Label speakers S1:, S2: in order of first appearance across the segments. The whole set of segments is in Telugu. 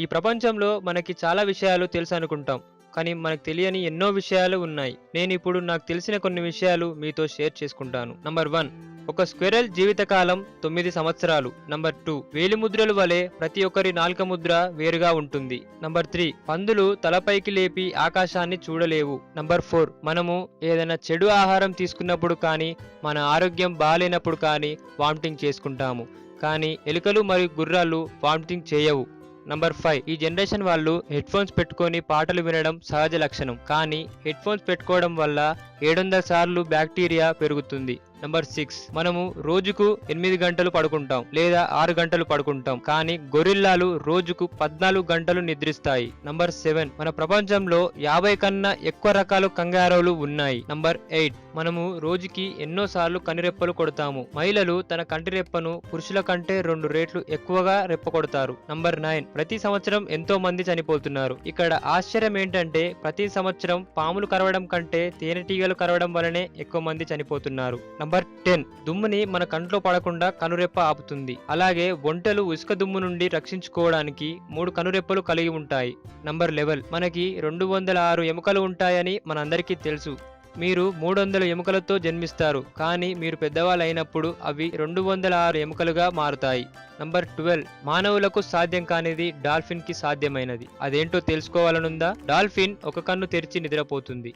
S1: ఈ ప్రపంచంలో మనకి చాలా విషయాలు తెలుసు అనుకుంటాం, కానీ మనకు తెలియని ఎన్నో విషయాలు ఉన్నాయి. నేను ఇప్పుడు నాకు తెలిసిన కొన్ని విషయాలు మీతో షేర్ చేసుకుంటాను. నంబర్ 1, ఒక స్క్విరెల్ జీవితకాలం 9 సంవత్సరాలు. నంబర్ 2, వేలిముద్రల వలె ప్రతి ఒక్కరి నాలుక ముద్ర వేరుగా ఉంటుంది. నంబర్ 3, పందులు తలపైకి లేపి ఆకాశాన్ని చూడలేవు. నంబర్ 4, మనము ఏదైనా చెడు ఆహారం తీసుకున్నప్పుడు కానీ, మన ఆరోగ్యం బాగాలేనప్పుడు కానీ వామిటింగ్ చేసుకుంటాము, కానీ ఎలుకలు మరియు గుర్రాలు వామిటింగ్ చేయవు. నంబర్ 5, ఈ జనరేషన్ వాళ్ళు హెడ్ ఫోన్స్ పెట్టుకొని పాటలు వినడం సహజ లక్షణం, కానీ హెడ్ ఫోన్స్ పెట్టుకోవడం వల్ల 700 సార్లు బ్యాక్టీరియా పెరుగుతుంది. నంబర్ 6, మనము రోజుకు 8 గంటలు పడుకుంటాం లేదా 6 గంటలు పడుకుంటాం, కానీ గొరిల్లాలు రోజుకు 14 గంటలు నిద్రిస్తాయి. నంబర్ 7, మన ప్రపంచంలో 50 కన్నా ఎక్కువ రకాల కంగారోలు ఉన్నాయి. నంబర్ 8, మనము రోజుకి ఎన్నో సార్లు కనిరెప్పలు కొడతాము. మహిళలు తన కంటిరెప్పను పురుషుల కంటే 2 రెట్లు ఎక్కువగా రెప్ప కొడతారు. నంబర్ 9, ప్రతి సంవత్సరం ఎంతో మంది చనిపోతున్నారు. ఇక్కడ ఆశ్చర్యం ఏంటంటే ప్రతి సంవత్సరం పాములు కరవడం కంటే తేనెటీగలు కరవడం వలనే ఎక్కువ మంది చనిపోతున్నారు. నంబర్ 10, దుమ్ముని మన కంట్లో పడకుండా కనురెప్ప ఆపుతుంది. అలాగే ఒంటెలు ఇసుక దుమ్ము నుండి రక్షించుకోవడానికి 3 కనురెప్పలు కలిగి ఉంటాయి. నంబర్ 11, మనకి 206 ఎముకలు ఉంటాయని మనందరికీ తెలుసు. మీరు 300 ఎముకలతో జన్మిస్తారు, కానీ మీరు పెద్దవాళ్ళు అయినప్పుడు అవి 206 ఎముకలుగా మారుతాయి. నంబర్ 12, మానవులకు సాధ్యం కానిది డాల్ఫిన్ కి సాధ్యమైనది. అదేంటో తెలుసుకోవాలనుందా? డాల్ఫిన్ ఒక కన్ను తెరిచి నిద్రపోతుంది.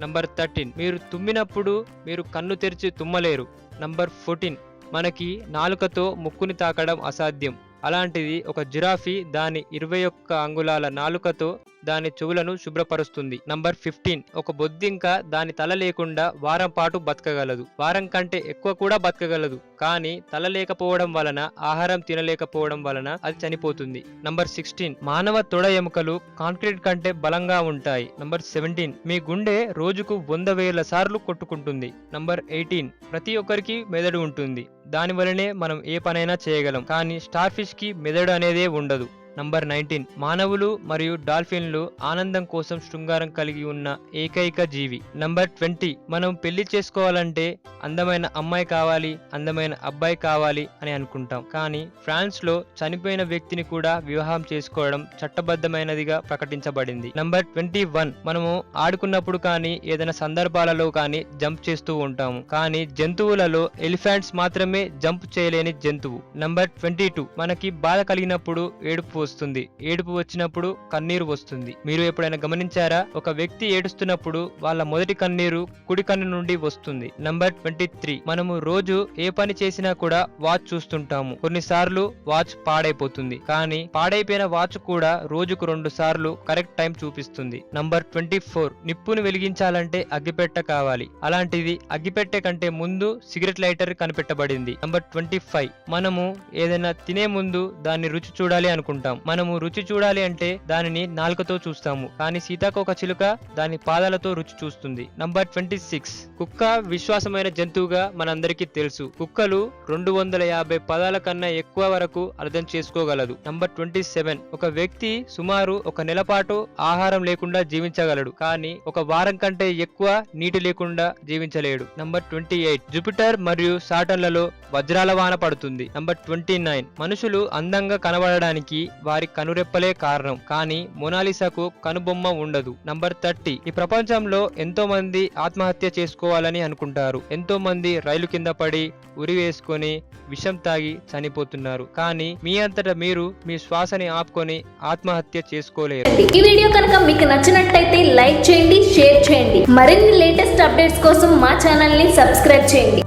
S1: నంబర్ 13, మీరు తుమ్మినప్పుడు మీరు కన్ను తెరిచి తుమ్మలేరు. నంబర్ 14, మనకి నాలుకతో ముక్కుని తాకడం అసాధ్యం. అలాంటిది ఒక జిరాఫీ దాని 21 అంగుళాల నాలుకతో దాని చెవులను శుభ్రపరుస్తుంది. నంబర్ 15, ఒక బొద్దింక దాని తల లేకుండా వారం పాటు బతకగలదు. వారం కంటే ఎక్కువ కూడా బతకగలదు, కానీ తల లేకపోవడం వలన, ఆహారం తినలేకపోవడం వలన అది చనిపోతుంది. నంబర్ 16, మానవ తొడ ఎముకలు కాంక్రీట్ కంటే బలంగా ఉంటాయి. నంబర్ 17, మీ గుండె రోజుకు 100,000 సార్లు కొట్టుకుంటుంది. నంబర్ 18, ప్రతి ఒక్కరికి మెదడు ఉంటుంది. దాని వలనే మనం ఏ పనైనా చేయగలం, కానీ స్టార్ ఫిష్ కి మెదడు అనేదే ఉండదు. నంబర్ 19, మానవులు మరియు డాల్ఫిన్లు ఆనందం కోసం శృంగారం కలిగి ఉన్న ఏకైక జీవి. నంబర్ 20, మనం పెళ్లి చేసుకోవాలంటే అందమైన అమ్మాయి కావాలి, అందమైన అబ్బాయి కావాలి అని అనుకుంటాం, కానీ ఫ్రాన్స్ లో చనిపోయిన వ్యక్తిని కూడా వివాహం చేసుకోవడం చట్టబద్ధమైనదిగా ప్రకటించబడింది. నంబర్ 21, మనము ఆడుకున్నప్పుడు కానీ ఏదైనా సందర్భాలలో కానీ జంప్ చేస్తూ ఉంటాము, కానీ జంతువులలో ఎలిఫెంట్స్ మాత్రమే జంప్ చేయలేని జంతువు. నంబర్ 22, మనకి బాధ కలిగినప్పుడు ఏడుపు వస్తుంది. ఏడుపు వచ్చినప్పుడు కన్నీరు వస్తుంది. మీరు ఎప్పుడైనా గమనించారా? ఒక వ్యక్తి ఏడుస్తున్నప్పుడు వాళ్ళ మొదటి కన్నీరు కుడి కన్ను నుండి వస్తుంది. నంబర్ 23, మనము రోజు ఏ పని చేసినా కూడా వాచ్ చూస్తుంటాము. కొన్నిసార్లు వాచ్ పాడైపోతుంది, కానీ పాడైపోయిన వాచ్ కూడా రోజుకు 2 సార్లు కరెక్ట్ టైం చూపిస్తుంది. నంబర్ 24, నిప్పును వెలిగించాలంటే అగ్గిపెట్టె కావాలి. అలాంటిది అగ్గిపెట్టె కంటే ముందు సిగరెట్ లైటర్ కనిపెట్టబడింది. నంబర్ 25, మనము ఏదైనా తినే ముందు దాన్ని రుచి చూడాలి అనుకుంటాం. మనము రుచి చూడాలి అంటే దానిని నాలుకతో చూస్తాము, కానీ సీతాకోకచిలుక దాని పాదాలతో రుచి చూస్తుంది. నంబర్ 26, కుక్క విశ్వాసమైన జంతువుగా మనందరికీ తెలుసు. కుక్కలు 250 పదాల కన్నా ఎక్కువ వరకు అర్థం చేసుకోగలదు. నంబర్ 27, ఒక వ్యక్తి సుమారు 1 నెల పాటు ఆహారం లేకుండా జీవించగలడు, కానీ 1 వారం కంటే ఎక్కువ నీటి లేకుండా జీవించలేడు. నంబర్ 28, జూపిటర్ మరియు సాటర్న్లలో వజ్రాల వాన పడుతుంది. నంబర్ 29, మనుషులు అందంగా కనబడడానికి వారి కనురెప్పలే కారణం, కానీ మొనాలిసాకు కనుబొమ్మ ఉండదు. నంబర్ 30, ఈ ప్రపంచంలో ఎంతో మంది ఆత్మహత్య చేసుకోవాలని అనుకుంటారు. ఎంతో మంది రైలు కింద పడి ఉరి వేసుకొని విషం తాగి చనిపోతున్నారు, కానీ మీ అంతటా మీరు మీ శ్వాసని ఆపుకొని ఆత్మహత్య చేసుకోలేరు.
S2: ఈ వీడియో కనుక మీకు నచ్చినట్టయితే లైక్ చేయండి, షేర్ చేయండి. మరిన్ని లేటెస్ట్ అప్డేట్స్ కోసం మా ఛానల్ ని సబ్స్క్రైబ్ చేయండి.